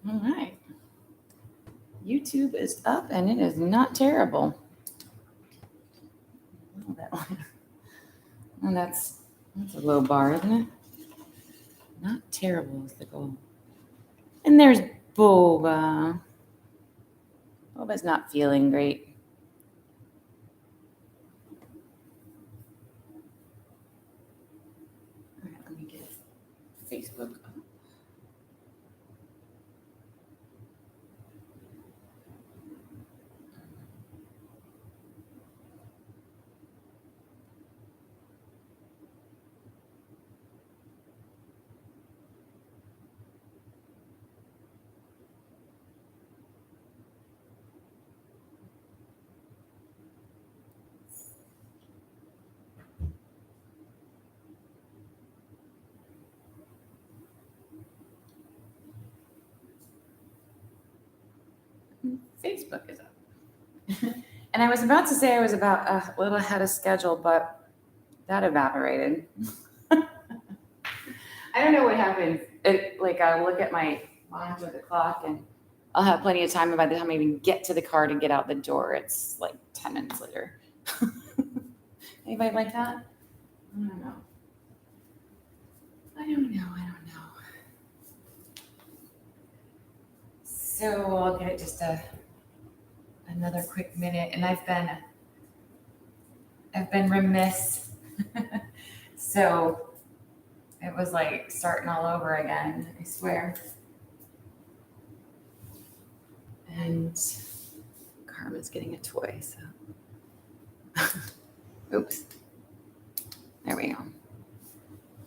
All right. YouTube is up and it is not terrible. Oh, that one. And that's a low bar, isn't it? Not terrible is the goal. And there's Boba. Boba's not feeling great. All right, let me get Facebook. Facebook is up. And I was about to say I was about a little ahead of schedule, but that evaporated. I don't know what happened. I look at my watch or the clock, and I'll have plenty of time. And by the time I even get to the car to get out the door, it's like 10 minutes later. Anybody like that? I don't know. So I'll get it just another quick minute, and I've been remiss. So it was like starting all over again, I swear. And Carmen's getting a toy, so oops. There we go.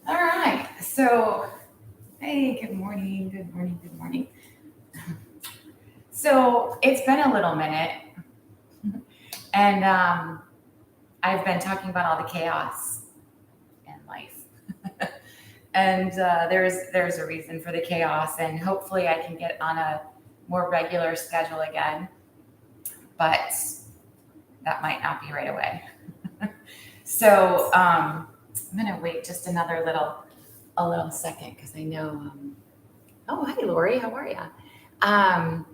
All right. So hey, good morning, good morning, good morning. So it's been a little minute, and I've been talking about all the chaos in life. And there's a reason for the chaos, and hopefully I can get on a more regular schedule again, but that might not be right away. So I'm gonna wait just a little second, because I know. Oh, hi, Lori, how are you?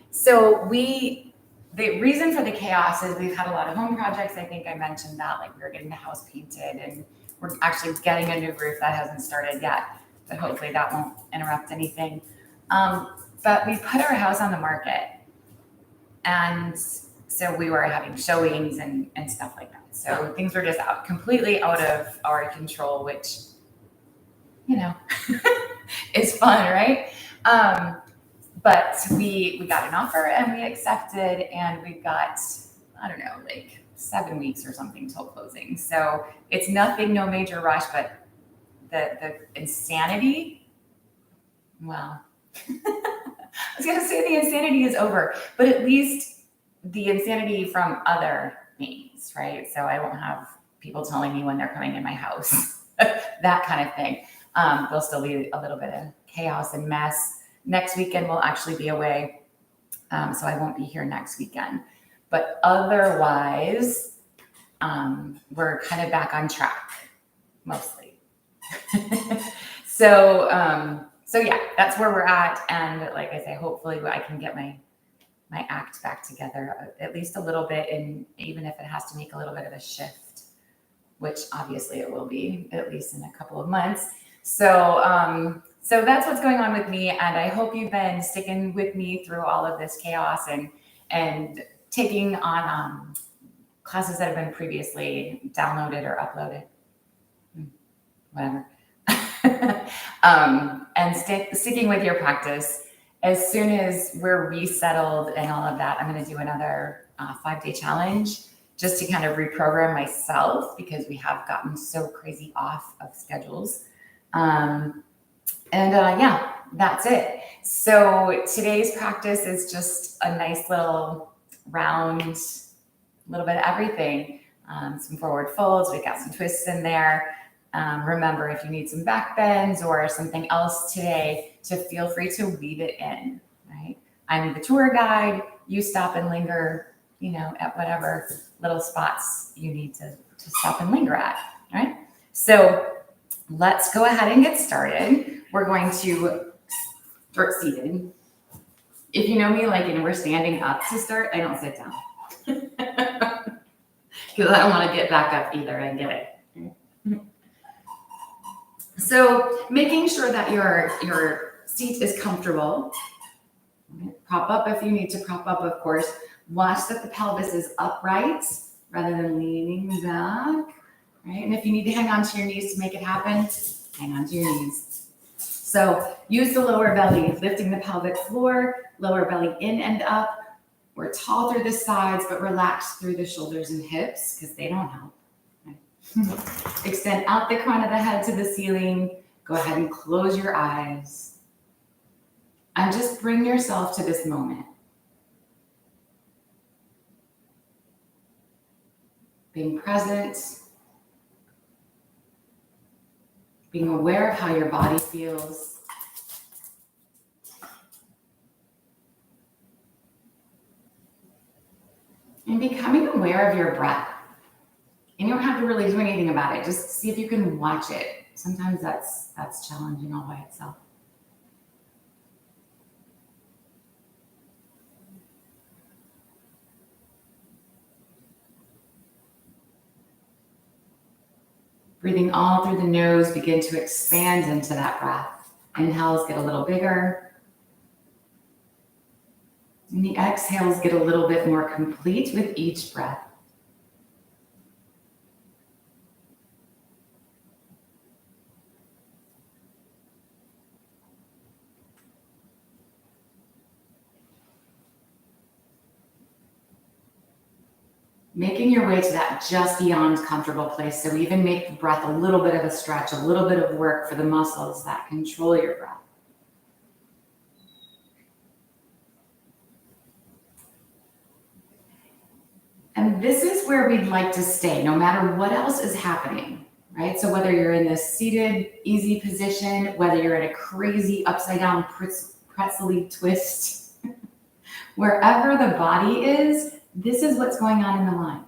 So the reason for the chaos is we've had a lot of home projects. I think I mentioned that, like we were getting the house painted, and we're actually getting a new roof that hasn't started yet, but hopefully that won't interrupt anything. But we put our house on the market, and so we were having showings and stuff like that. So things were just completely out of our control, which, is fun, right? But we got an offer and we accepted, and we've got, I don't know, like 7 weeks or something till closing. So it's nothing, no major rush, but the insanity, well, I was going to say the insanity is over, but at least the insanity from other means, right? So I won't have people telling me when they're coming in my house, that kind of thing. There'll still be a little bit of chaos and mess. Next weekend we'll actually be away, so I won't be here next weekend. But otherwise, we're kind of back on track, mostly. So yeah, that's where we're at. And like I say, hopefully I can get my act back together at least a little bit, and even if it has to make a little bit of a shift, which obviously it will be, at least in a couple of months. So that's what's going on with me, and I hope you've been sticking with me through all of this chaos and taking on classes that have been previously downloaded or uploaded, whatever. And sticking with your practice. As soon as we're resettled and all of that, I'm going to do another 5-day challenge just to kind of reprogram myself, because we have gotten so crazy off of schedules. Yeah, that's it. So today's practice is just a nice little round, little bit of everything. Some forward folds, we got some twists in there. Remember, if you need some back bends or something else today, to feel free to weave it in, right? I'm the tour guide. You stop and linger, at whatever little spots you need to stop and linger at, right? So let's go ahead and get started. We're going to start seated. If you know me, like, and we're standing up to start, I don't sit down. Because I don't want to get back up either. I get it. So making sure that your seat is comfortable. Prop up if you need to prop up, of course. Watch that the pelvis is upright rather than leaning back. Right? And if you need to hang on to your knees to make it happen, hang on to your knees. So use the lower belly, lifting the pelvic floor, lower belly in and up. We're tall through the sides, but relaxed through the shoulders and hips because they don't help. Right? Extend out the crown of the head to the ceiling. Go ahead and close your eyes. And just bring yourself to this moment. Being present. Being aware of how your body feels. And becoming aware of your breath. And you don't have to really do anything about it. Just see if you can watch it. Sometimes that's challenging all by itself. Breathing all through the nose, begin to expand into that breath. Inhales get a little bigger. And the exhales get a little bit more complete with each breath. Making your way to that just beyond comfortable place. So even make the breath a little bit of a stretch, a little bit of work for the muscles that control your breath. And this is where we'd like to stay, no matter what else is happening, right? So whether you're in this seated, easy position, whether you're in a crazy upside down pretzel-y twist, wherever the body is, this is what's going on in the mind.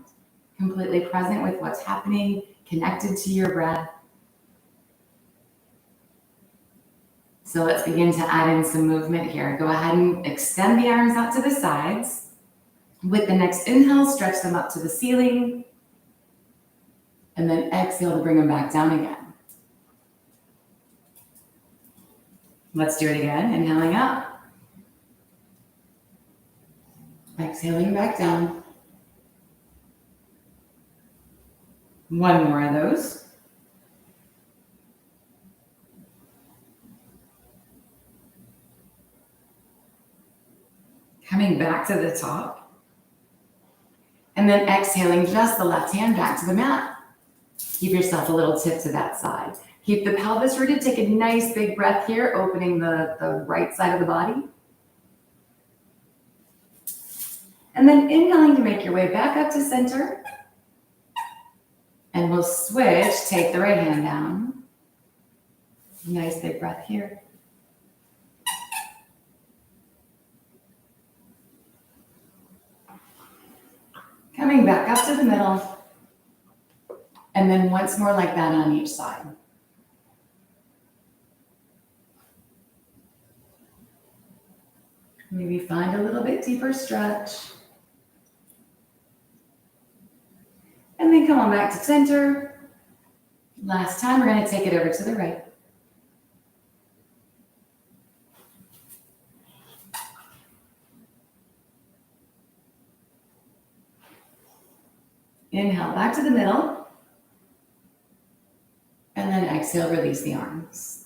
Completely present with what's happening, connected to your breath. So let's begin to add in some movement here. Go ahead and extend the arms out to the sides. With the next inhale, stretch them up to the ceiling. And then exhale to bring them back down again. Let's do it again. Inhaling up. Exhaling back down. One more of those. Coming back to the top. And then exhaling just the left hand back to the mat. Give yourself a little tip to that side. Keep the pelvis rooted. Take a nice big breath here, opening the right side of the body. And then inhaling to make your way back up to center. And we'll switch, take the right hand down. Nice big breath here. Coming back up to the middle. And then once more like that on each side. Maybe find a little bit deeper stretch. And then come on back to center. Last time, we're going to take it over to the right. Inhale back to the middle. And then exhale, release the arms.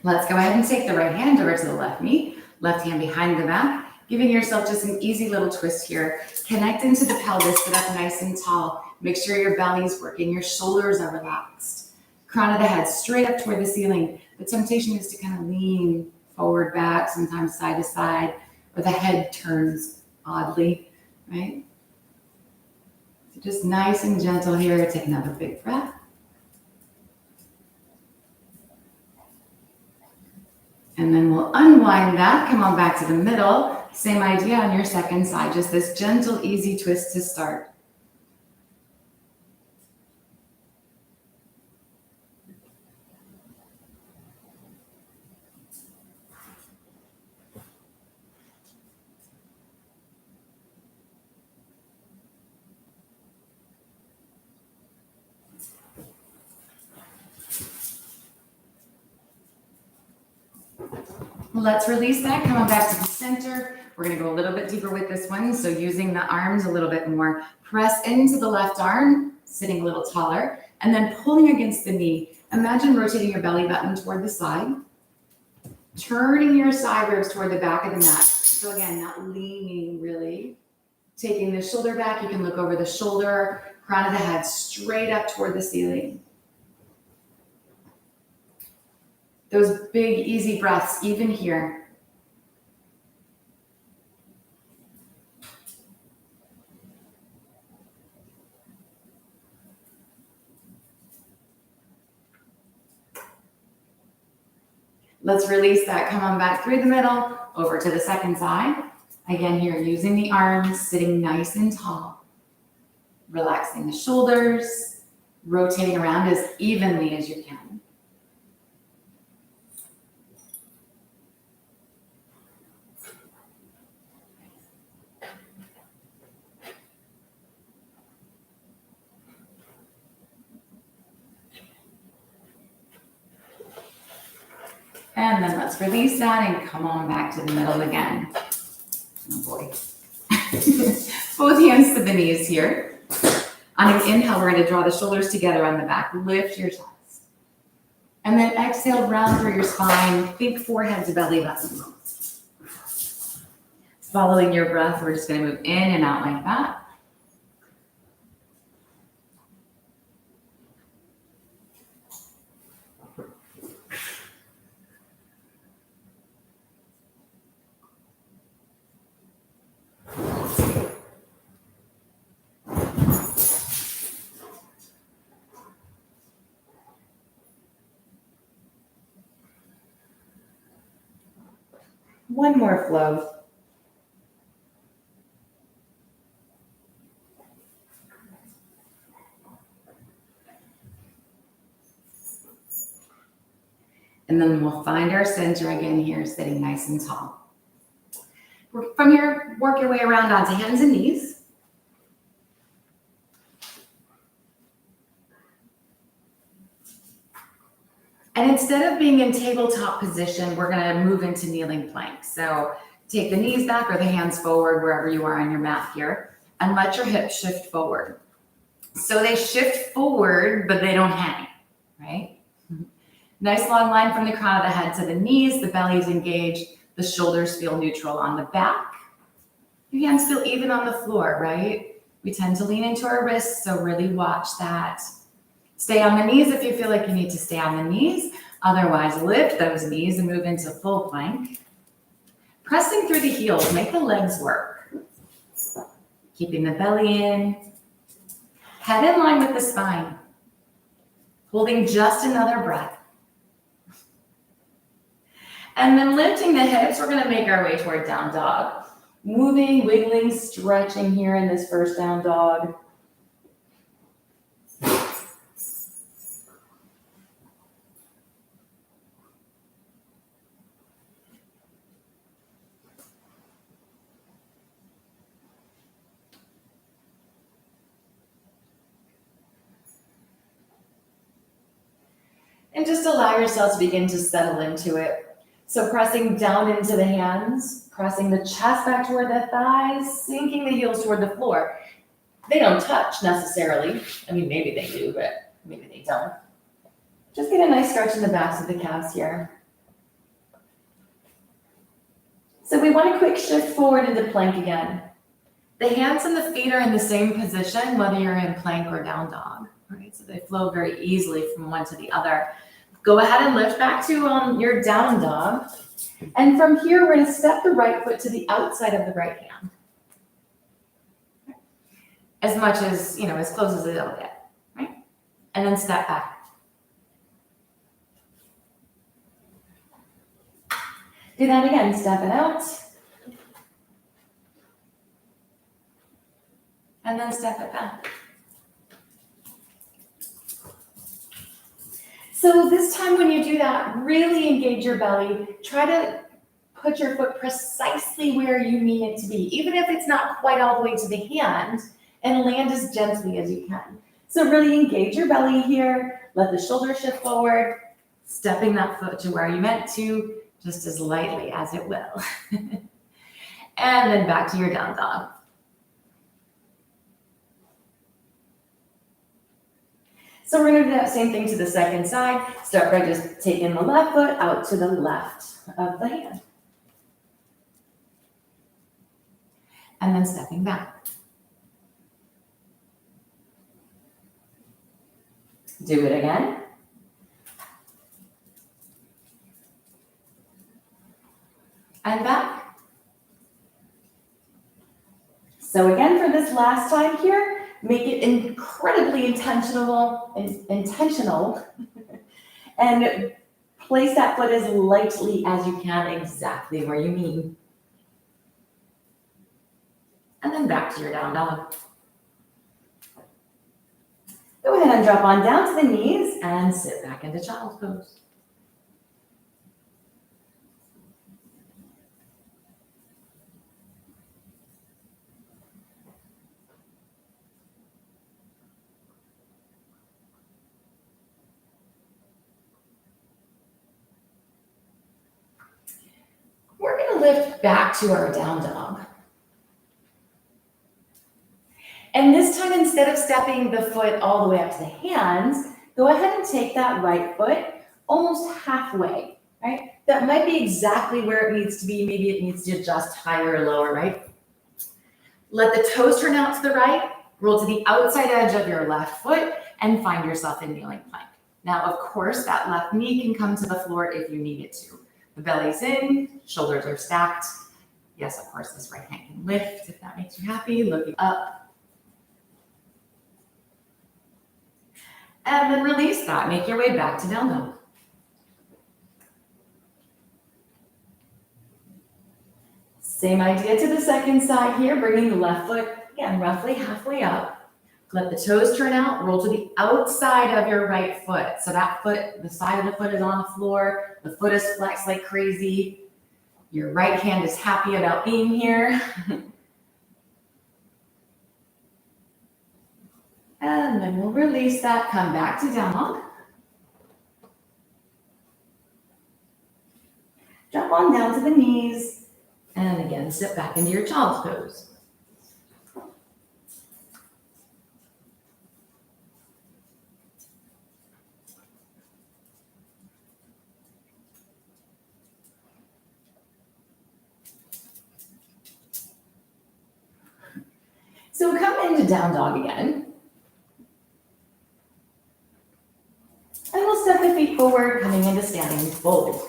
Let's go ahead and take the right hand over to the left knee. Left hand behind the back. Giving yourself just an easy little twist here. Connect into the pelvis, sit up nice and tall. Make sure your belly's working, your shoulders are relaxed. Crown of the head straight up toward the ceiling. The temptation is to kind of lean forward, back, sometimes side to side, or the head turns oddly, right? So just nice and gentle here. Take another big breath. And then we'll unwind that. Come on back to the middle. Same idea on your second side. Just this gentle, easy twist to start. Let's release that. Come on back to the center. We're going to go a little bit deeper with this one. So using the arms a little bit more. Press into the left arm, sitting a little taller, and then pulling against the knee. Imagine rotating your belly button toward the side, turning your side ribs toward the back of the mat. So again, not leaning really. Taking the shoulder back, you can look over the shoulder, crown of the head straight up toward the ceiling. Those big, easy breaths, even here. Let's release that. Come on back through the middle, over to the second side. Again, here, using the arms, sitting nice and tall. Relaxing the shoulders, rotating around as evenly as you can. And then let's release that and come on back to the middle again. Oh boy. Both hands to the knees here. On an inhale, we're going to draw the shoulders together on the back. Lift your chest. And then exhale, round through your spine. Think forehead to belly button. Following your breath, we're just going to move in and out like that. One more flow. And then we'll find our center again here, sitting nice and tall. From here, work your way around onto hands and knees. And instead of being in tabletop position, we're going to move into kneeling plank. So take the knees back or the hands forward wherever you are on your mat here, and let your hips shift forward. So they shift forward, but they don't hang, right? Nice long line from the crown of the head to the knees. The belly's engaged. The shoulders feel neutral on the back. Your hands feel even on the floor, right? We tend to lean into our wrists, so really watch that. Stay on the knees if you feel like you need to stay on the knees. Otherwise, lift those knees and move into full plank. Pressing through the heels, make the legs work. Keeping the belly in. Head in line with the spine. Holding just another breath. And then lifting the hips, we're going to make our way toward down dog. Moving, wiggling, stretching here in this first down dog. And just allow yourself to begin to settle into it. So pressing down into the hands, pressing the chest back toward the thighs, sinking the heels toward the floor. They don't touch necessarily. I mean, maybe they do, but maybe they don't. Just get a nice stretch in the backs of the calves here. So we want a quick shift forward into plank again. The hands and the feet are in the same position, whether you're in plank or down dog. Right? So they flow very easily from one to the other. Go ahead and lift back to your down dog. And from here, we're going to step the right foot to the outside of the right hand. As much as, as close as it'll get, right? And then step back. Do that again, step it out. And then step it back. So this time when you do that, really engage your belly. Try to put your foot precisely where you mean it to be, even if it's not quite all the way to the hand, and land as gently as you can. So really engage your belly here. Let the shoulders shift forward, stepping that foot to where you meant to, just as lightly as it will. And then back to your down dog. So we're going to do that same thing to the second side. Start by just taking the left foot out to the left of the hand. And then stepping back. Do it again. And back. So again, for this last time here, make it incredibly intentional, and place that foot as lightly as you can, exactly where you mean. And then back to your down dog. Go ahead and drop on down to the knees and sit back into child's pose. We're going to lift back to our down dog. And this time, instead of stepping the foot all the way up to the hands, go ahead and take that right foot almost halfway, right? That might be exactly where it needs to be. Maybe it needs to adjust higher or lower, right? Let the toes turn out to the right, roll to the outside edge of your left foot, and find yourself in kneeling plank. Now, of course, that left knee can come to the floor if you need it to. The belly's in, shoulders are stacked. Yes, of course, this right hand can lift if that makes you happy, looking up. And then release that, make your way back to down dog. Same idea to the second side here, bringing the left foot, again, roughly halfway up. Let the toes turn out, roll to the outside of your right foot. So that foot, the side of the foot is on the floor, the foot is flexed like crazy. Your right hand is happy about being here. And then we'll release that, come back to down dog. Drop on down to the knees. And again, sit back into your child's pose. So come into down dog again. And we'll step the feet forward, coming into standing fold.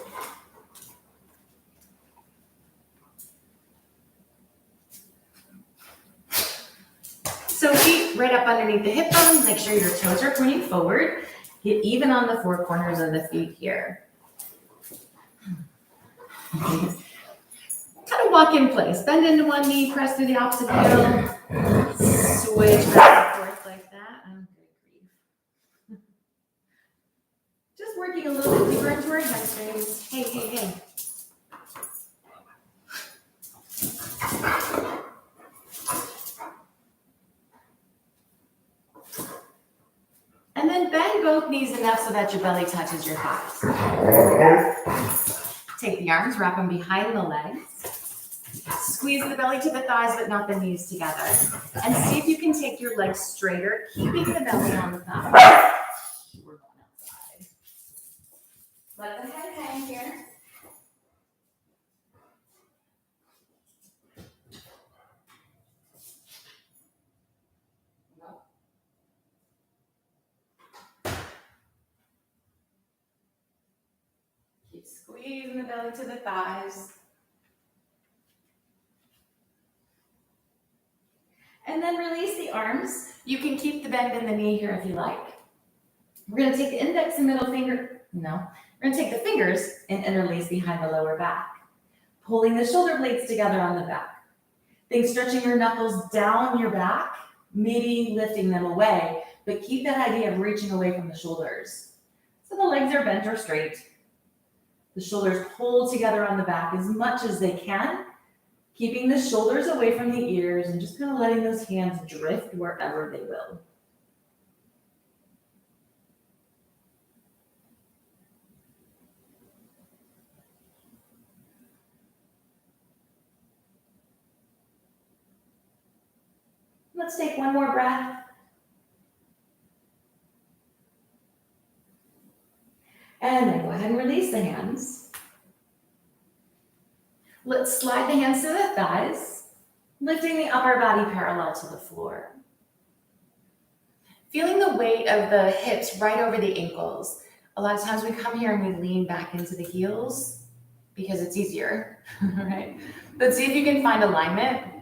So feet right up underneath the hip bones. Make sure your toes are pointing forward. Get even on the four corners of the feet here. Kind of walk in place. Bend into one knee, press through the opposite heel. Switch back and forth like that. Oh, good grief. Just working a little bit deeper into our hamstrings. Hey, hey, hey. And then bend both knees enough so that your belly touches your thighs. Take the arms, wrap them behind the legs. Squeeze the belly to the thighs, but not the knees together. And see if you can take your legs straighter, keeping the belly on the thighs. We're going outside. Let the head hang here. Keep squeezing the belly to the thighs. And then release the arms. You can keep the bend in the knee here if you like. We're going to take the index and middle finger. No, we're going to take the fingers and interlace behind the lower back. Pulling the shoulder blades together on the back. Think stretching your knuckles down your back, maybe lifting them away, but keep that idea of reaching away from the shoulders. So the legs are bent or straight. The shoulders pull together on the back as much as they can, keeping the shoulders away from the ears and just kind of letting those hands drift wherever they will. Let's take one more breath. And then go ahead and release the hands. Let's slide the hands to the thighs, lifting the upper body parallel to the floor. Feeling the weight of the hips right over the ankles. A lot of times we come here and we lean back into the heels because it's easier, right? But see if you can find alignment,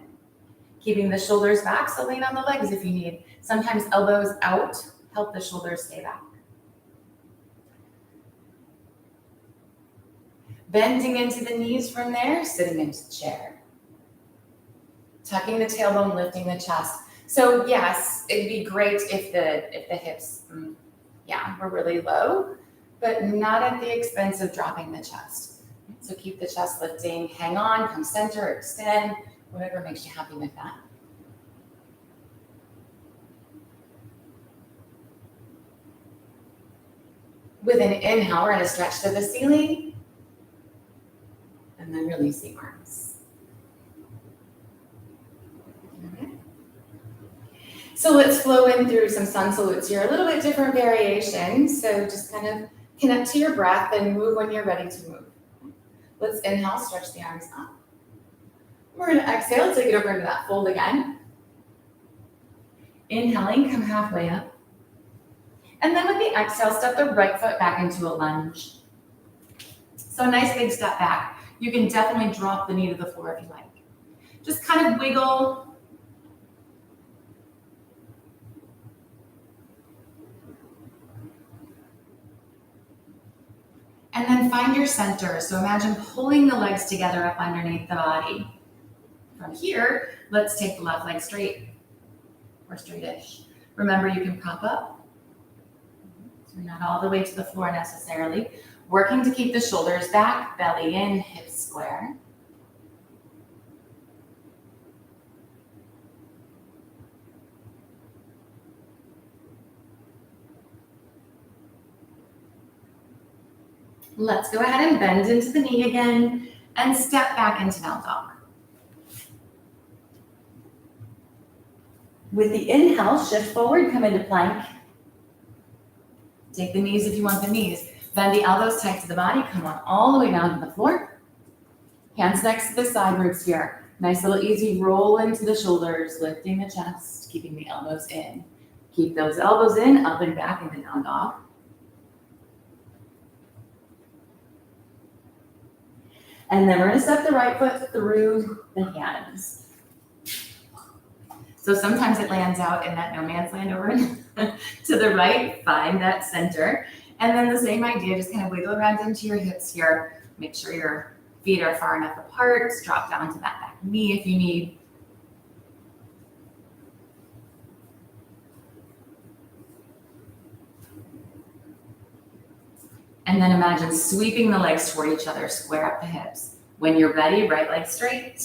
keeping the shoulders back, so lean on the legs if you need. Sometimes elbows out help the shoulders stay back. Bending into the knees from there, sitting into the chair. Tucking the tailbone, lifting the chest. So yes, it'd be great if the hips, were really low, but not at the expense of dropping the chest. So keep the chest lifting, hang on, come center, extend, whatever makes you happy with that. With an inhale, we're gonna stretch to the ceiling, and then release the arms. Okay. So let's flow in through some sun salutes here, a little bit different variation. So just kind of connect to your breath and move when you're ready to move. Let's inhale, stretch the arms up. We're gonna exhale, take it over into that fold again. Inhaling, come halfway up. And then with the exhale, step the right foot back into a lunge. So a nice big step back. You can definitely drop the knee to the floor if you like. Just kind of wiggle. And then find your center. So imagine pulling the legs together up underneath the body. From here, let's take the left leg straight or straightish. Remember, you can prop up. So you're not all the way to the floor necessarily. Working to keep the shoulders back, belly in, hips square. Let's go ahead and bend into the knee again and step back into down dog. With the inhale, shift forward, come into plank. Take the knees if you want the knees. Bend the elbows tight to the body, come on all the way down to the floor. Hands next to the side ribs here. Nice little easy roll into the shoulders, lifting the chest, keeping the elbows in. Keep those elbows in, up and back into down dog. And then we're gonna step the right foot through the hands. So sometimes it lands out in that no man's land over to the right, find that center. And then the same idea, just kind of wiggle around into your hips here. Make sure your feet are far enough apart. Drop down to that back knee if you need. And then imagine sweeping the legs toward each other, square up the hips. When you're ready, right leg straight.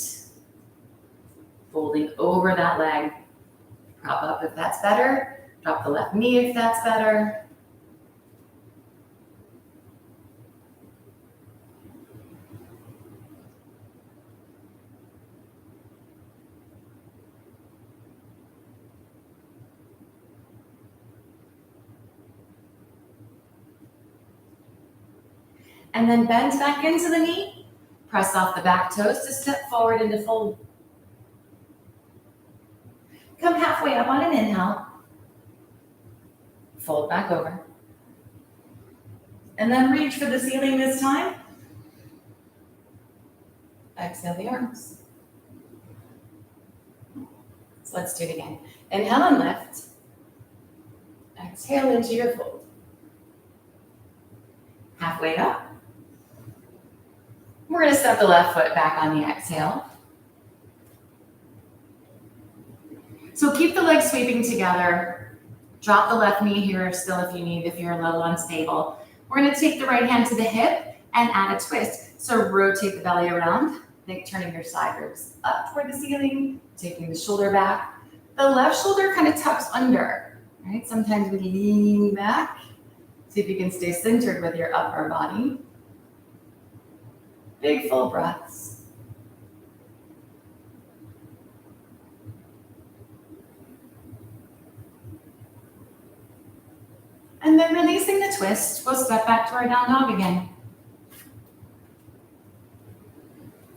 Folding over that leg. Prop up if that's better. Drop the left knee if that's better. And then bend back into the knee. Press off the back toes to step forward into fold. Come halfway up on an inhale. Fold back over. And then reach for the ceiling this time. Exhale the arms. So let's do it again. Inhale and lift. Exhale into your fold. Halfway up. We're going to step the left foot back on the exhale. So keep the legs sweeping together. Drop the left knee here still if you need, if you're a little unstable. We're going to take the right hand to the hip and add a twist. So rotate the belly around. Think turning your side ribs up toward the ceiling, taking the shoulder back. The left shoulder kind of tucks under, right? Sometimes we lean back. See if you can stay centered with your upper body. Big full breaths. And then releasing the twist, we'll step back to our down dog again.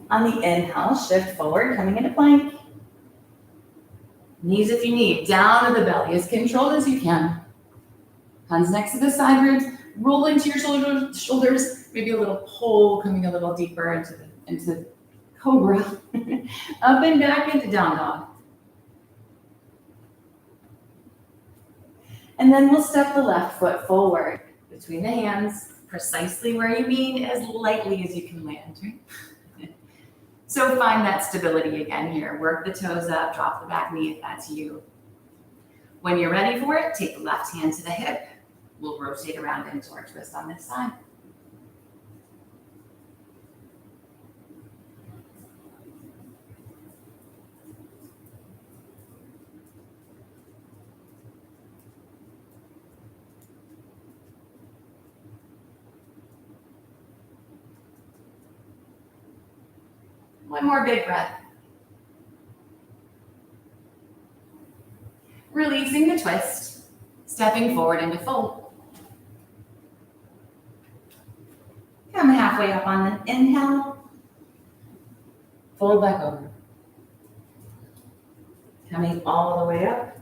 On the inhale, shift forward, coming into plank. Knees if you need, down to the belly, as controlled as you can. Hands next to the side ribs, roll into your shoulders, maybe a little pull, coming a little deeper into cobra. Up and back into down dog. And then we'll step the left foot forward between the hands, precisely where you mean, as lightly as you can land, right? So find that stability again here. Work the toes up, drop the back knee if that's you. When you're ready for it, take the left hand to the hip. We'll rotate around into our twist on this side. One more big breath. Releasing the twist, stepping forward into fold. Come halfway up on the inhale. Fold back over. Coming all the way up.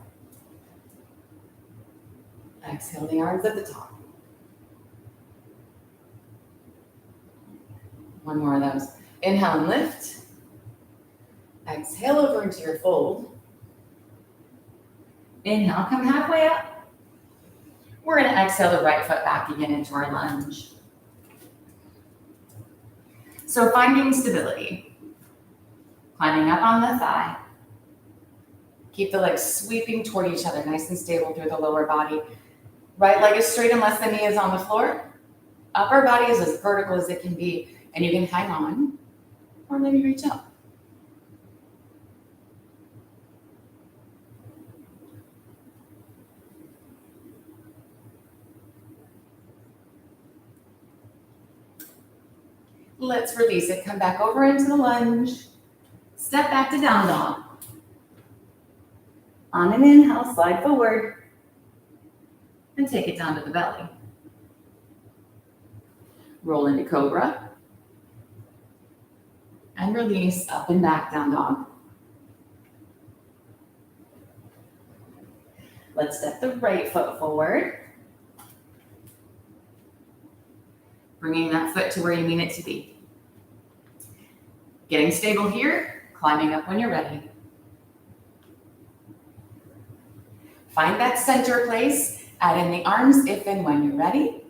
Exhale the arms at the top. One more of those. Inhale and lift. Exhale over into your fold. Inhale, come halfway up. We're going to exhale the right foot back again into our lunge. So finding stability. Climbing up on the thigh. Keep the legs sweeping toward each other, nice and stable through the lower body. Right leg is straight unless the knee is on the floor. Upper body is as vertical as it can be, and you can hang on or maybe reach up. Let's release it. Come back over into the lunge. Step back to down dog. On an inhale, slide forward. And take it down to the belly. Roll into cobra. And release up and back down dog. Let's step the right foot forward. Bringing that foot to where you mean it to be. Getting stable here, climbing up when you're ready. Find that center place, add in the arms if and when you're ready.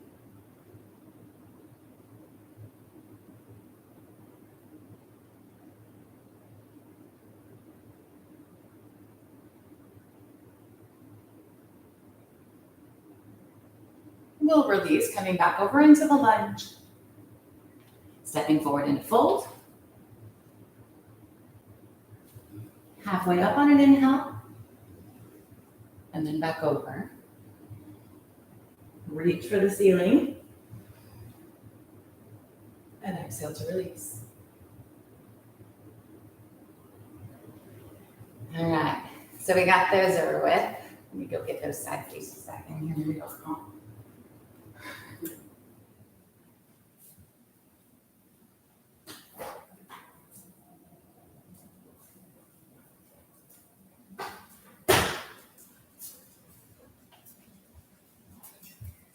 We'll release, coming back over into the lunge. Stepping forward into fold. Halfway up on an inhale. And then back over. Reach for the ceiling. And exhale to release. All right, so we got those over with. Let me go get those side faces back in here. Here we go.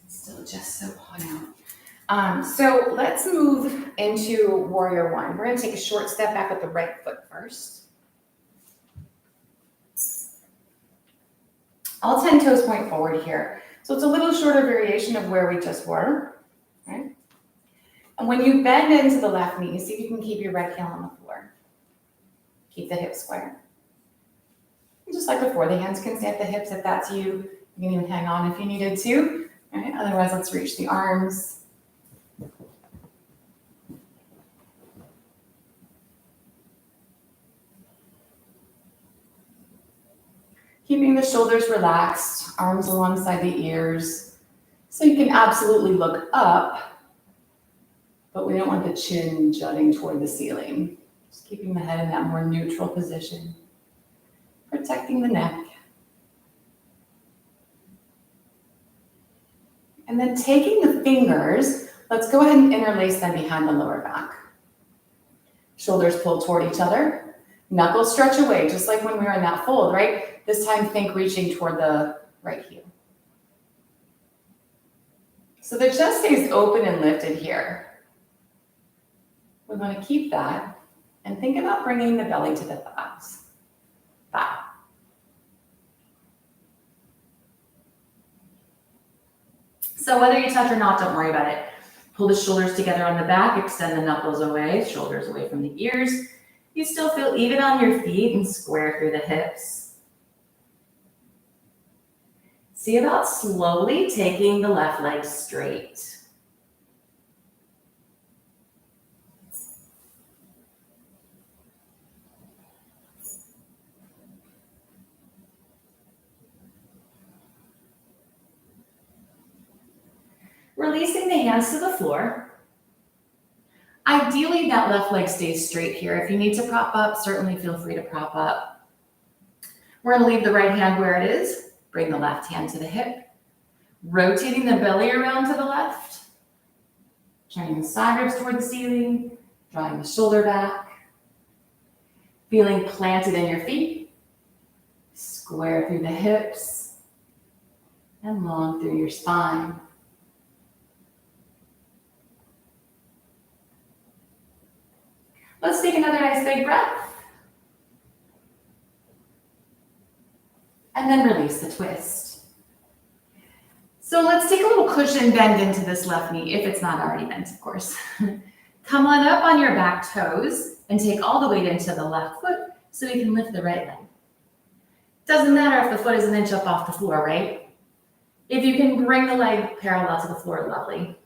Still just so hot out. So let's move into warrior one. We're going to take a short step back with the right foot first. All 10 toes point forward here. So it's a little shorter variation of where we just were, right? And when you bend into the left knee, see if you can keep your right heel on the floor. Keep the hips square. And just like before, the hands can stay at the hips if that's you. You can even hang on if you needed to. All right, otherwise, let's reach the arms. Keeping the shoulders relaxed, arms alongside the ears. So you can absolutely look up, but we don't want the chin jutting toward the ceiling. Just keeping the head in that more neutral position. Protecting the neck. And then taking the fingers, let's go ahead and interlace them behind the lower back. Shoulders pull toward each other. Knuckles stretch away, just like when we were in that fold, right? This time, think reaching toward the right heel. So the chest stays open and lifted here. We want to keep that and think about bringing the belly to the thighs. Thigh. So whether you touch or not, don't worry about it. Pull the shoulders together on the back, extend the knuckles away, shoulders away from the ears. You still feel even on your feet and square through the hips. See about slowly taking the left leg straight. Releasing the hands to the floor. Ideally, that left leg stays straight here. If you need to prop up, certainly feel free to prop up. We're going to leave the right hand where it is. Bring the left hand to the hip. Rotating the belly around to the left. Turning the side ribs toward the ceiling. Drawing the shoulder back. Feeling planted in your feet. Square through the hips. And long through your spine. Let's take another nice big breath. And then release the twist. So let's take a little cushion bend into this left knee, if it's not already bent, of course. Come on up on your back toes and take all the weight into the left foot so we can lift the right leg. Doesn't matter if the foot is an inch up off the floor, right? If you can bring the leg parallel to the floor, lovely.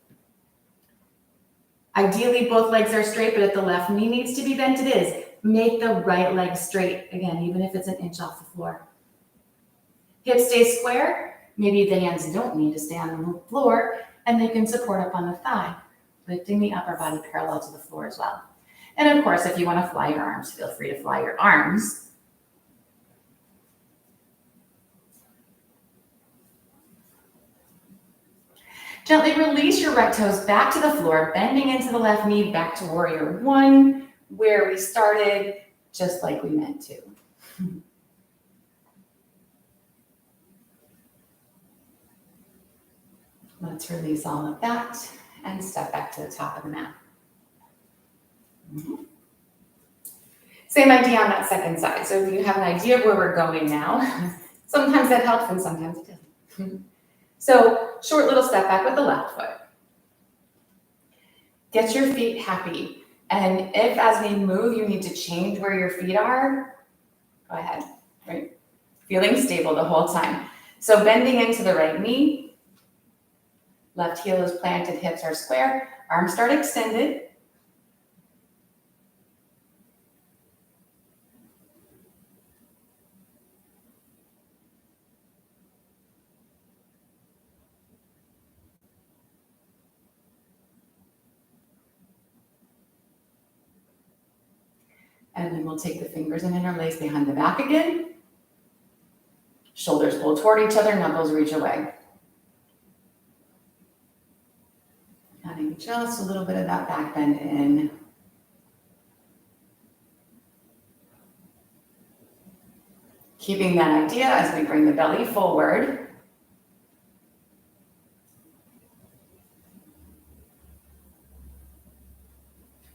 Ideally, both legs are straight, but if the left knee needs to be bent, it is. Make the right leg straight, again, even if it's an inch off the floor. Hips stay square. Maybe the hands don't need to stay on the floor, and they can support up on the thigh, lifting the upper body parallel to the floor as well. And of course, if you want to fly your arms, feel free to fly your arms. Gently release your right toes back to the floor, bending into the left knee, back to warrior one, where we started, just like we meant to. Let's release all of that and step back to the top of the mat. Same idea on that second side. So if you have an idea of where we're going now, sometimes that helps and sometimes it doesn't. So short little step back with the left foot. Get your feet happy. And if as we move, you need to change where your feet are, go ahead, right? Feeling stable the whole time. So bending into the right knee, left heel is planted, hips are square, arms start extended. And then we'll take the fingers and interlace behind the back again. Shoulders pull toward each other, knuckles reach away. Adding just a little bit of that back bend in. Keeping that idea as we bring the belly forward.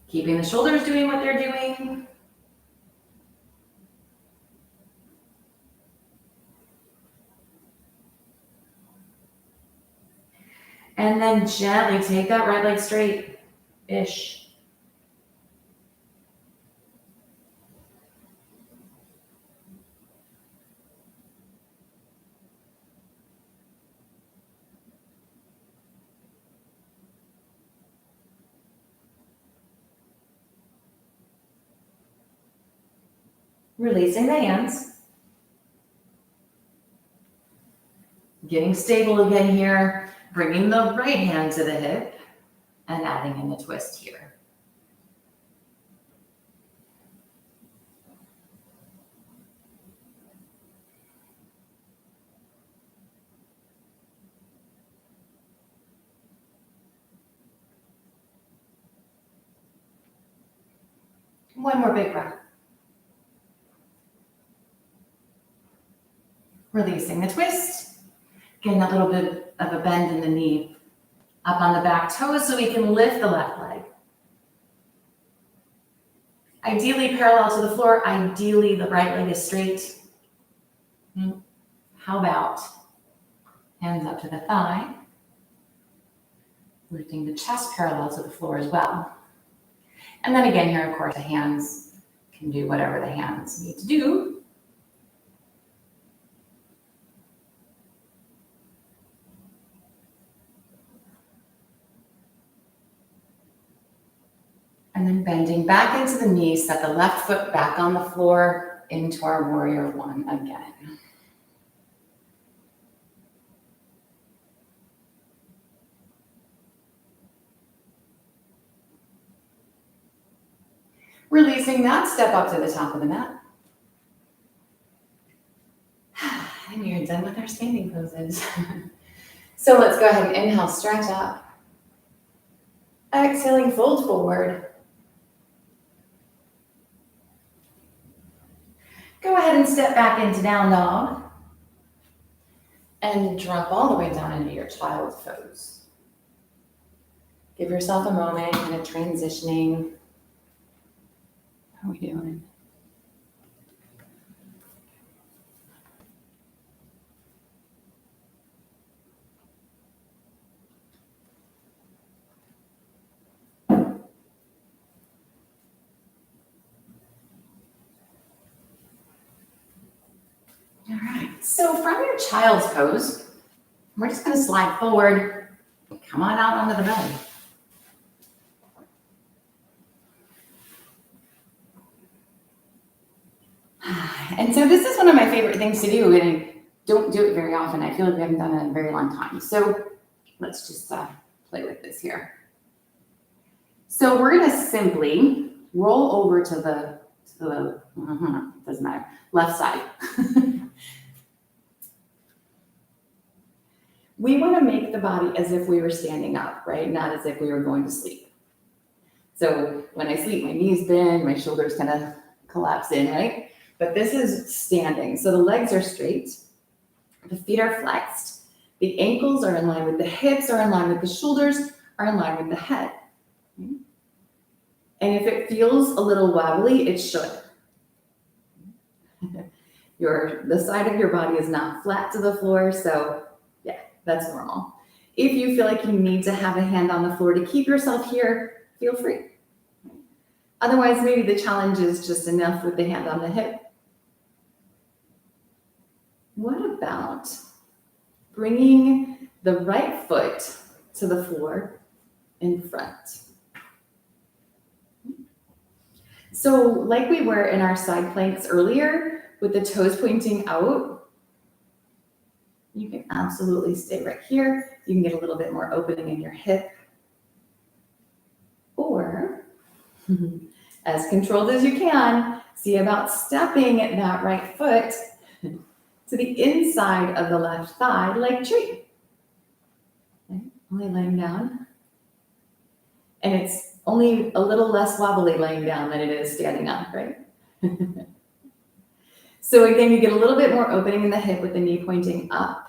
Keeping the shoulders doing what they're doing. And then gently take that right leg straight-ish. Releasing the hands. Getting stable again here. Bringing the right hand to the hip and adding in the twist here. One more big breath. Releasing the twist. Getting a little bit of a bend in the knee. Up on the back toes so we can lift the left leg. Ideally parallel to the floor. Ideally the right leg is straight. How about hands up to the thigh. Lifting the chest parallel to the floor as well. And then again here, of course, the hands can do whatever the hands need to do. And then bending back into the knees, set the left foot back on the floor into our warrior one again. Releasing that, step up to the top of the mat. And you're done with our standing poses. So let's go ahead and inhale, stretch up. Exhaling, fold forward. Go ahead and step back into down dog. And drop all the way down into your child's pose. Give yourself a moment, kind of transitioning. How are we doing? All right, so from your child's pose, we're just going to slide forward. Come on out onto the belly. And so this is one of my favorite things to do, and I don't do it very often. I feel like we haven't done it in a very long time. So let's just play with this here. So we're going to simply roll over to the doesn't matter, left side. We want to make the body as if we were standing up, right? Not as if we were going to sleep. So when I sleep, my knees bend, my shoulders kind of collapse in, right? But this is standing. So the legs are straight, the feet are flexed, the ankles are in line with the hips, are in line with the shoulders, are in line with the head. And if it feels a little wobbly, it should. The side of your body is not flat to the floor, so yeah, that's normal. If you feel like you need to have a hand on the floor to keep yourself here, feel free. Otherwise, maybe the challenge is just enough with the hand on the hip. What about bringing the right foot to the floor in front? So like we were in our side planks earlier, with the toes pointing out, you can absolutely stay right here. You can get a little bit more opening in your hip. Or, as controlled as you can, see about stepping that right foot to the inside of the left thigh, like tree. Okay. Only laying down. And it's only a little less wobbly laying down than it is standing up, right? So again, you get a little bit more opening in the hip with the knee pointing up.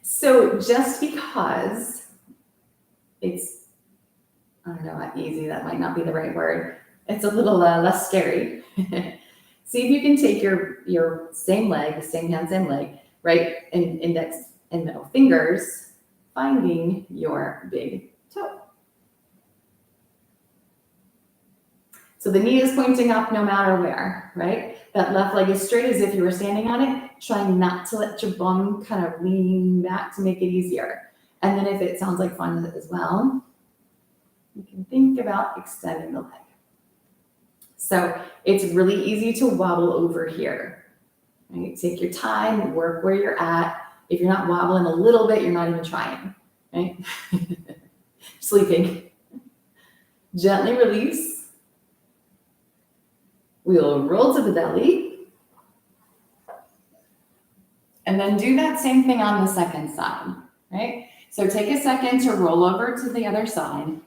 So just because it's, I don't know, not easy, that might not be the right word. It's a little less scary. See if you can take your same leg, the same hand, same leg, right, and index and middle fingers, finding your big toe. So the knee is pointing up no matter where, right? That left leg is straight as if you were standing on it, trying not to let your bum kind of lean back to make it easier. And then if it sounds like fun as well, you can think about extending the leg. So it's really easy to wobble over here. Right? Take your time, work where you're at. If you're not wobbling a little bit, you're not even trying, right? Sleeping. Gently release. We'll roll to the belly. And then do that same thing on the second side, right? So take a second to roll over to the other side.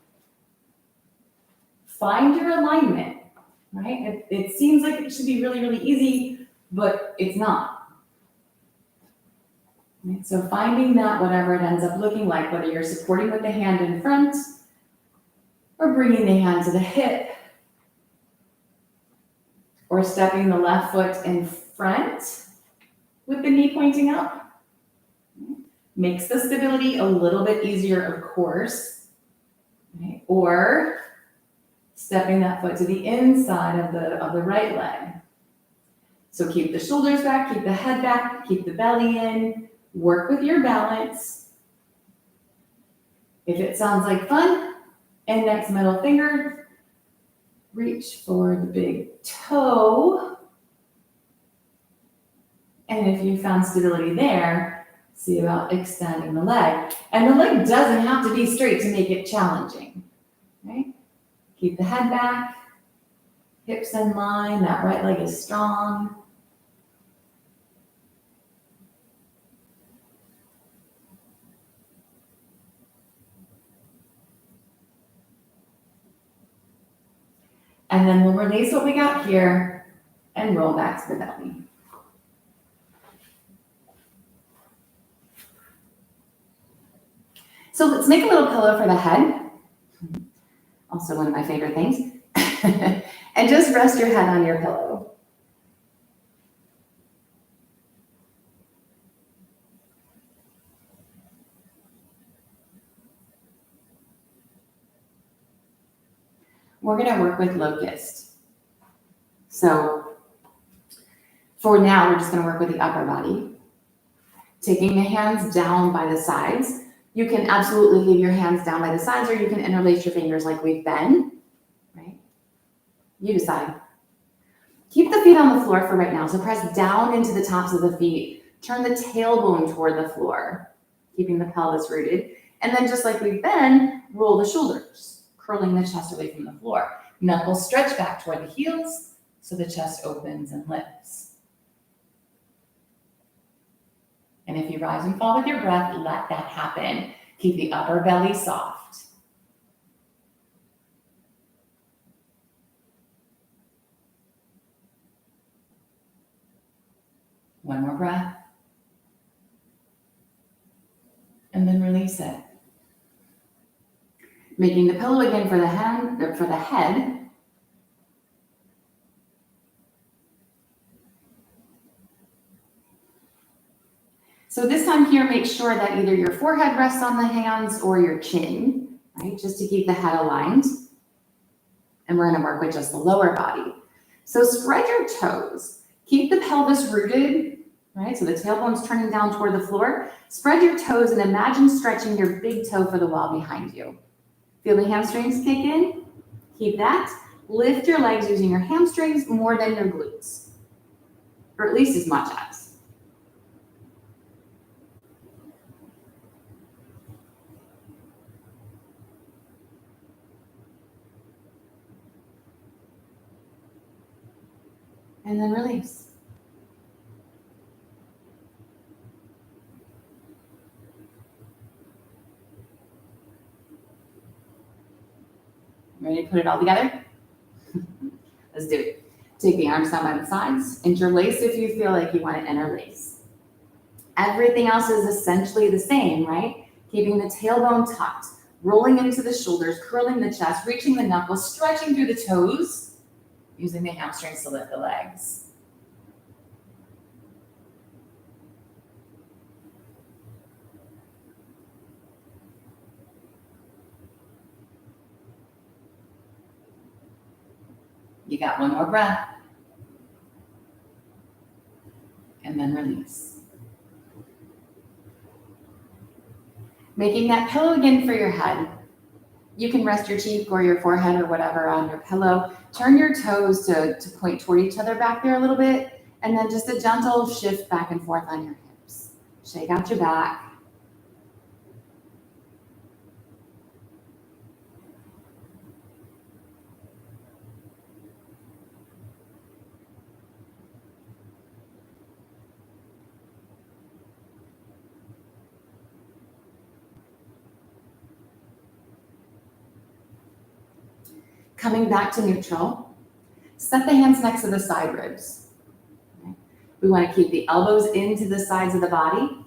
find your alignment, right? It seems like it should be really, really easy, but it's not. Right? So finding that, whatever it ends up looking like, whether you're supporting with the hand in front or bringing the hand to the hip or stepping the left foot in front with the knee pointing up. Makes the stability a little bit easier, of course. Right? Or stepping that foot to the inside of the right leg. So keep the shoulders back, keep the head back, keep the belly in, work with your balance. If it sounds like fun, index, middle finger, reach for the big toe. And if you found stability there, see about extending the leg. And the leg doesn't have to be straight to make it challenging, right? Keep the head back, hips in line, that right leg is strong. And then we'll release what we got here and roll back to the belly. So let's make a little pillow for the head. Also one of my favorite things. And just rest your head on your pillow. We're going to work with locust. So for now, we're just going to work with the upper body. Taking the hands down by the sides. You can absolutely leave your hands down by the sides, or you can interlace your fingers like we've been, right? You decide. Keep the feet on the floor for right now. So press down into the tops of the feet. Turn the tailbone toward the floor, keeping the pelvis rooted. And then just like we've been, roll the shoulders, curling the chest away from the floor. Knuckles stretch back toward the heels so the chest opens and lifts. And if you rise and fall with your breath, let that happen. Keep the upper belly soft. One more breath. And then release it. Making the pillow again for the hand, or for the head. So this time here, make sure that either your forehead rests on the hands or your chin, right? Just to keep the head aligned. And we're going to work with just the lower body. So spread your toes. Keep the pelvis rooted, right? So the tailbone's turning down toward the floor. Spread your toes and imagine stretching your big toe for the wall behind you. Feel the hamstrings kick in? Keep that. Lift your legs using your hamstrings more than your glutes, or at least as much as. And then release. Ready to put it all together? Let's do it. Take the arms down by the sides. Interlace if you feel like you want to interlace. Everything else is essentially the same, right? Keeping the tailbone tucked, rolling into the shoulders, curling the chest, reaching the knuckles, stretching through the toes, using the hamstrings to lift the legs. You got one more breath. And then release. Making that pillow again for your head. You can rest your cheek or your forehead or whatever on your pillow. Turn your toes to point toward each other back there a little bit. And then just a gentle shift back and forth on your hips. Shake out your back. Coming back to neutral, set the hands next to the side ribs. Okay. We want to keep the elbows into the sides of the body.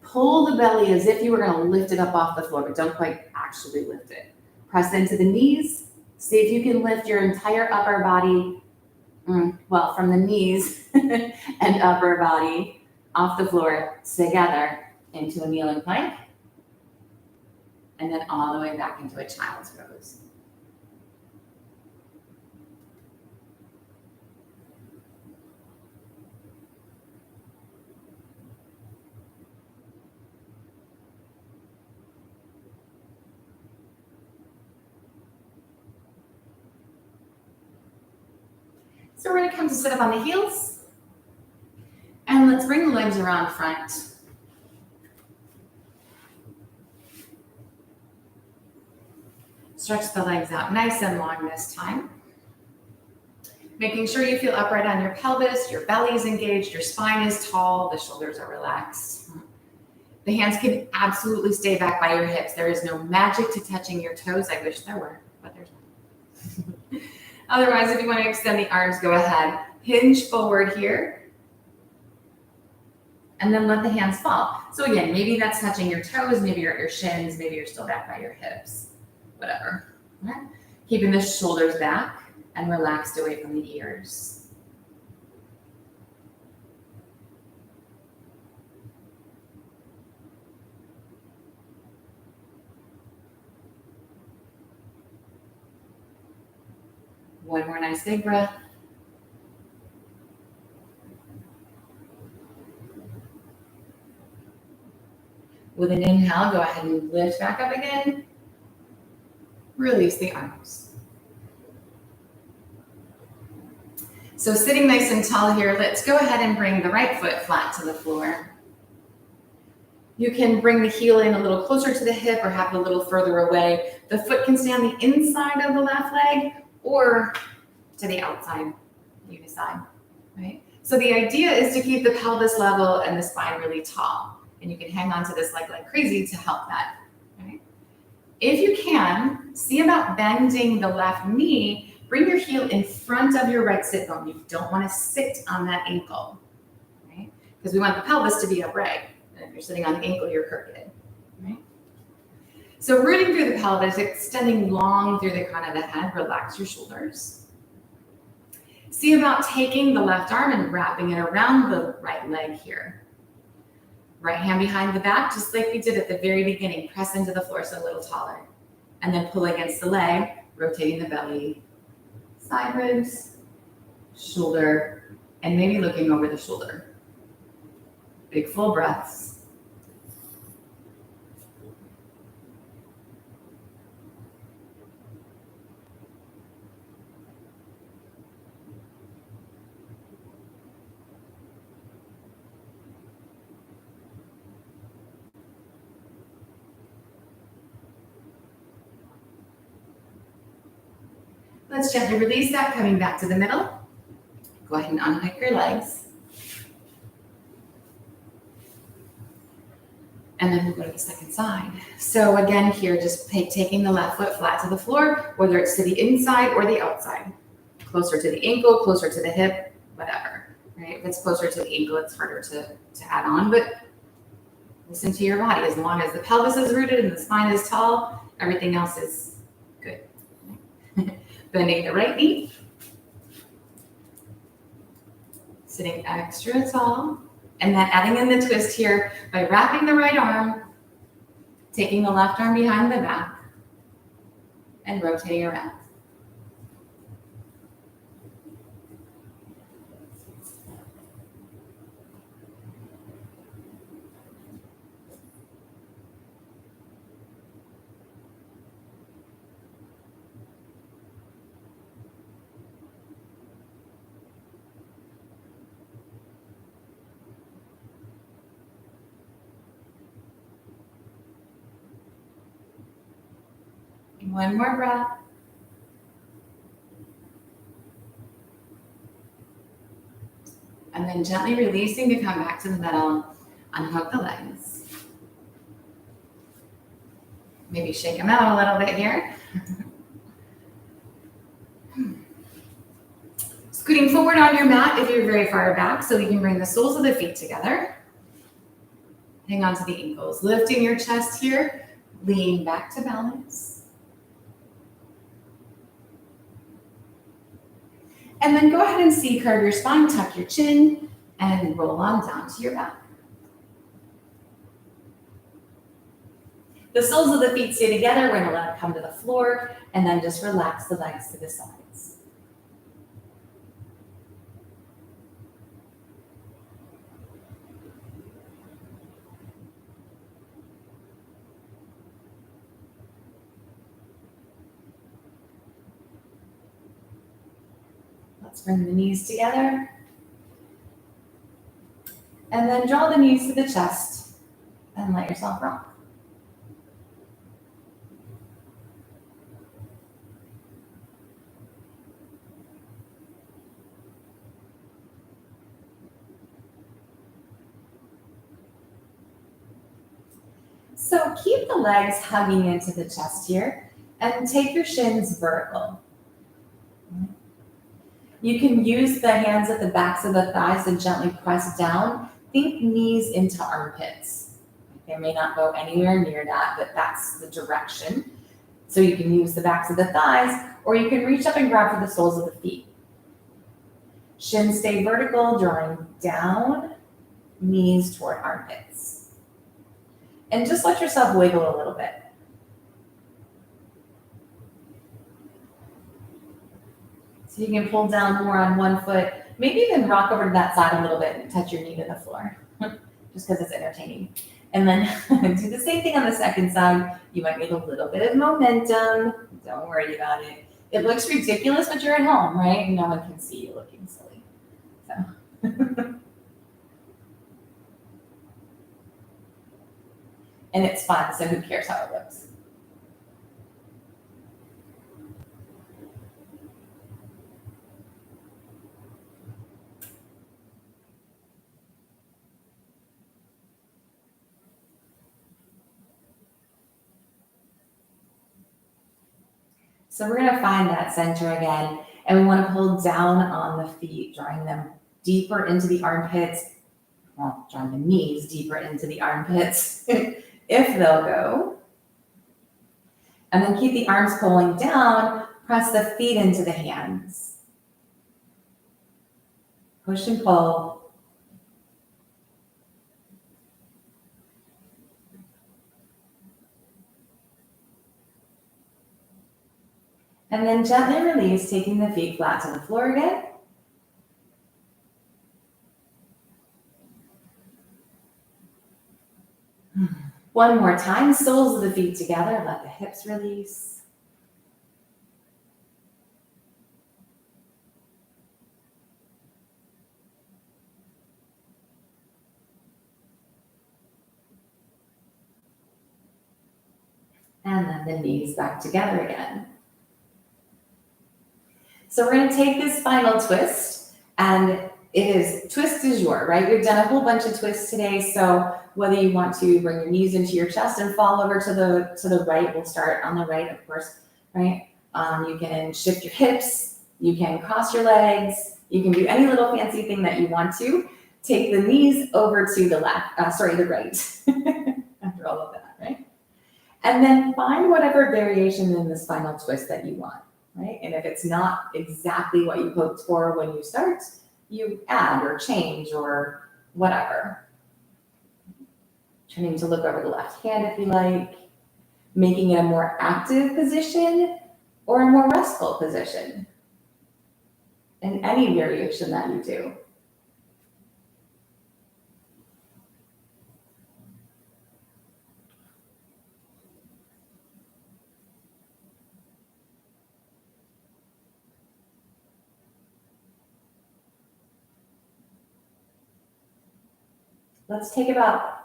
Pull the belly as if you were going to lift it up off the floor, but don't quite actually lift it. Press into the knees. See if you can lift your entire upper body, well, from the knees and upper body off the floor together into a kneeling plank. And then all the way back into a child's pose. So we're going to come to sit up on the heels. And let's bring the legs around front. Stretch the legs out nice and long this time. Making sure you feel upright on your pelvis, your belly is engaged, your spine is tall, the shoulders are relaxed. The hands can absolutely stay back by your hips. There is no magic to touching your toes. I wish there were, but there's not. Otherwise, if you want to extend the arms, go ahead. Hinge forward here. And then let the hands fall. So again, maybe that's touching your toes, maybe you're at your shins, maybe you're still back by your hips. Whatever. Okay. Keeping the shoulders back and relaxed away from the ears. One more nice big breath. With an inhale, go ahead and lift back up again. Release the arms. So sitting nice and tall here, let's go ahead and bring the right foot flat to the floor. You can bring the heel in a little closer to the hip or have it a little further away. The foot can stay on the inside of the left leg or to the outside, either side, right? So the idea is to keep the pelvis level and the spine really tall. And you can hang on to this leg like crazy to help that, right? If you can, see about bending the left knee. Bring your heel in front of your right sit bone. You don't want to sit on that ankle, right? Because we want the pelvis to be upright. And if you're sitting on the ankle, you're crooked, right? So rooting through the pelvis, extending long through the crown of the head, relax your shoulders. See about taking the left arm and wrapping it around the right leg here. Right hand behind the back, just like we did at the very beginning. Press into the floor so a little taller. And then pull against the leg, rotating the belly. Side ribs, shoulder, and maybe looking over the shoulder. Big full breaths. Let's gently release that, coming back to the middle. Go ahead and unhook your legs. And then we'll go to the second side. So again here, just taking the left foot flat to the floor, whether it's to the inside or the outside. Closer to the ankle, closer to the hip, whatever. Right? If it's closer to the ankle, it's harder to add on, but listen to your body. As long as the pelvis is rooted and the spine is tall, everything else is good. Bending the right knee. Sitting extra tall. And then adding in the twist here by wrapping the right arm, taking the left arm behind the back, and rotating around. One more breath. And then gently releasing to come back to the middle, unhook the legs. Maybe shake them out a little bit here. moving forward on your mat if you're very far back, so you can bring the soles of the feet together. Hang on to the ankles, lifting your chest here, lean back to balance. And then go ahead and C-curve your spine, tuck your chin, and roll on down to your back. The soles of the feet stay together. We're gonna let it come to the floor, and then just relax the legs to the sides. Let's bring the knees together. And then draw the knees to the chest and let yourself rock. So keep the legs hugging into the chest here and take your shins vertical. You can use the hands at the backs of the thighs to gently press down. Think knees into armpits. They may not go anywhere near that, but that's the direction. So you can use the backs of the thighs, or you can reach up and grab for the soles of the feet. Shins stay vertical, drawing down, knees toward armpits. And just let yourself wiggle a little bit. So you can pull down more on one foot, maybe even rock over to that side a little bit and touch your knee to the floor, just because it's entertaining. And then do the same thing on the second side. You might need a little bit of momentum. Don't worry about it. It looks ridiculous, but you're at home, right? And no one can see you looking silly. So. And it's fun, so who cares how it looks? So we're gonna find that center again, and we wanna pull down on the feet, drawing them deeper into the armpits, well, drawing the knees deeper into the armpits, if they'll go. And then keep the arms pulling down, press the feet into the hands. Push and pull. And then gently release, taking the feet flat to the floor again. One more time, soles of the feet together, let the hips release. And then the knees back together again. So we're gonna take this final twist, and it is twist du jour, right? We've done a whole bunch of twists today, so whether you want to bring your knees into your chest and fall over to the right, we'll start on the right, of course, right? You can shift your hips, you can cross your legs, you can do any little fancy thing that you want to. Take the knees over to the left, the right, after all of that, right? And then find whatever variation in this final twist that you want, right? And if it's not exactly what you hoped for when you start, you add or change or whatever. Turning to look over the left hand if you like, making it a more active position or a more restful position, and any variation that you do. Let's take about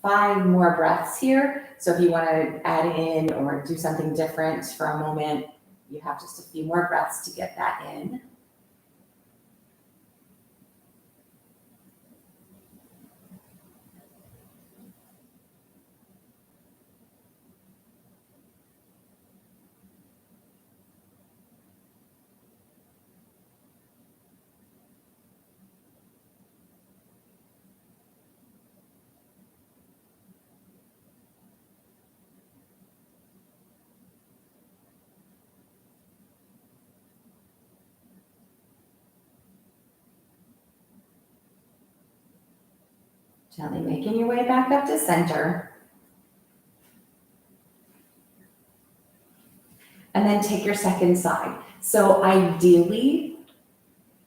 5 more breaths here. So if you want to add in or do something different for a moment, you have just a few more breaths to get that in. Gently making your way back up to center. And then take your second side. So ideally,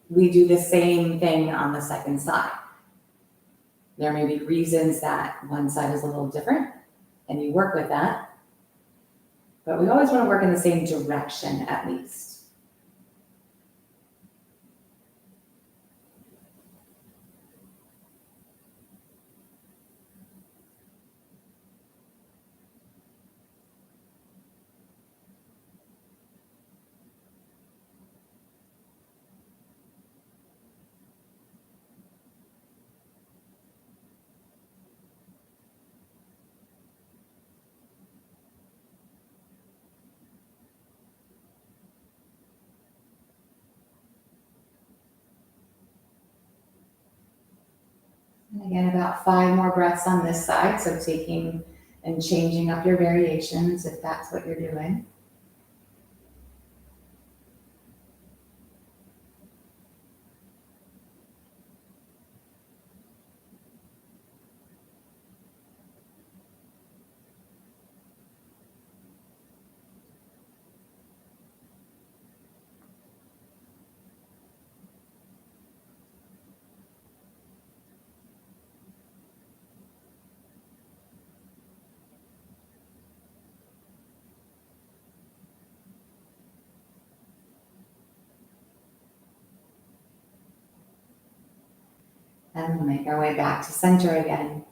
we do the same thing on the second side. There may be reasons that one side is a little different, and you work with that. But we always want to work in the same direction at least. And again, about 5 more breaths on this side. So taking and changing up your variations if that's what you're doing. And we'll make our way back to center again.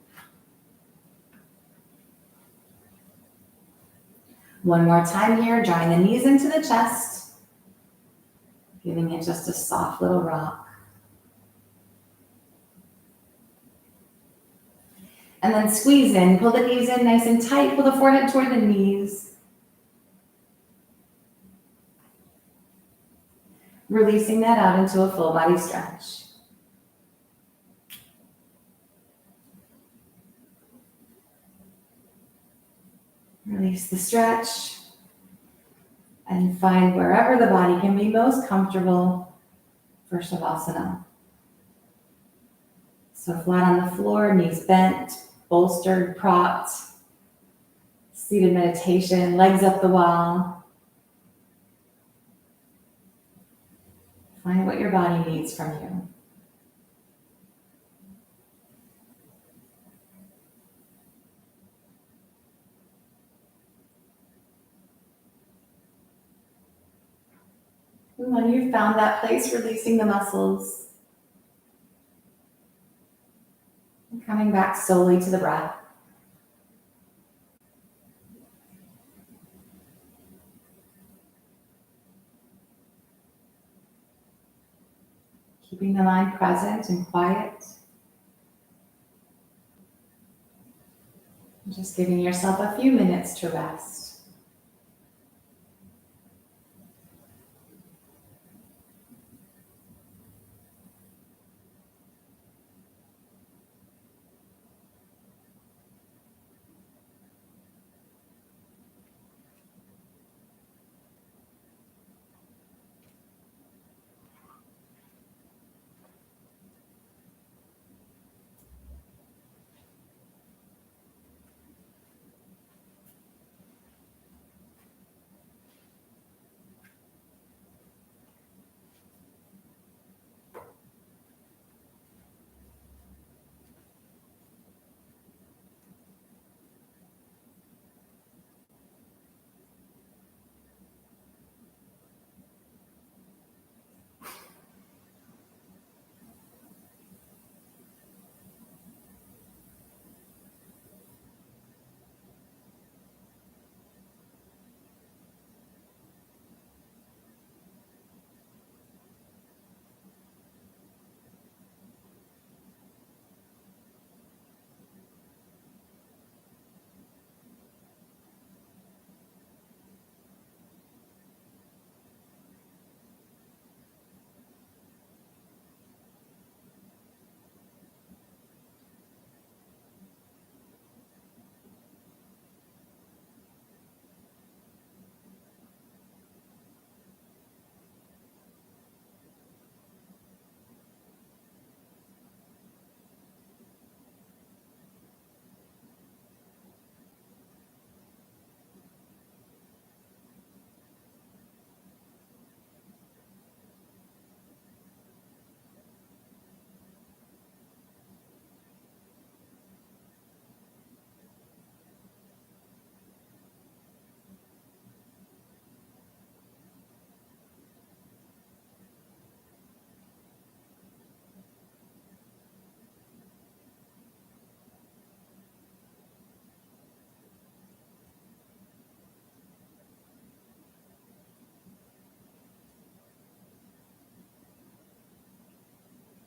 One more time here, drawing the knees into the chest, giving it just a soft little rock. And then squeeze in, pull the knees in nice and tight, pull the forehead toward the knees. Releasing that out into a full body stretch. Release the stretch and find wherever the body can be most comfortable for Savasana. So flat on the floor, knees bent, bolstered, propped, seated meditation, legs up the wall. Find what your body needs from you. And when you've found that place, releasing the muscles. And coming back slowly to the breath. Keeping the mind present and quiet. And just giving yourself a few minutes to rest.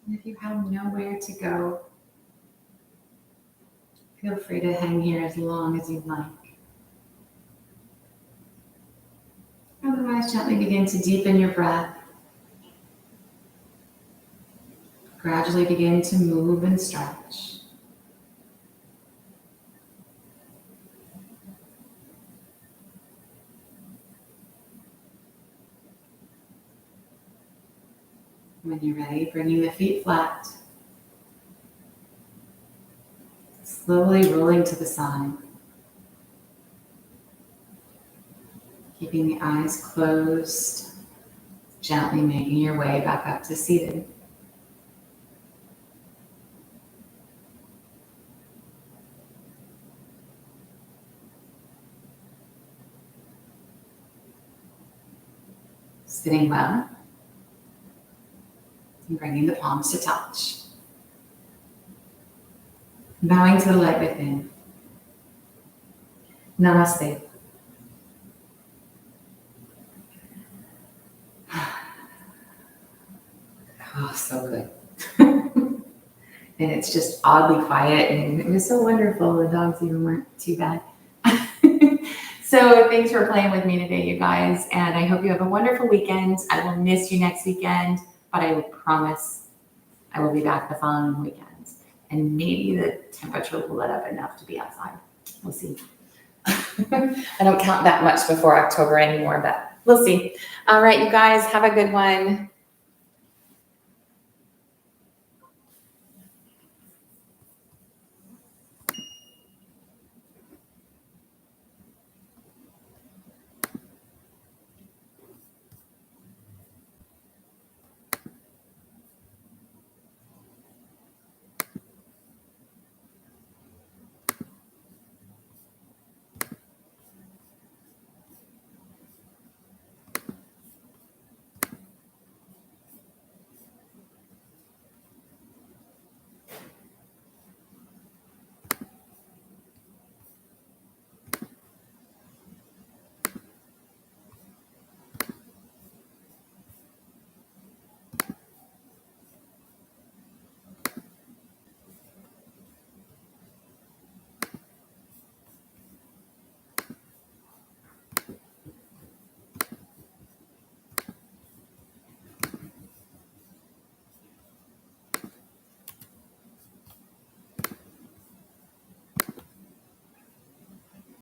And if you have nowhere to go, feel free to hang here as long as you'd like. Otherwise, gently begin to deepen your breath. Gradually begin to move and stretch. When you're ready, bringing the feet flat. Slowly rolling to the side. Keeping the eyes closed. Gently making your way back up to seated. Sitting well. And bringing the palms to touch. Bowing to the light within. Namaste. Oh, so good. And it's just oddly quiet, and it was so wonderful. The dogs even weren't too bad. So thanks for playing with me today, you guys. And I hope you have a wonderful weekend. I will miss you next weekend, but I promise I will be back the following weekend. And maybe the temperature will let up enough to be outside. We'll see. I don't count that much before October anymore, but we'll see. All right, you guys, have a good one.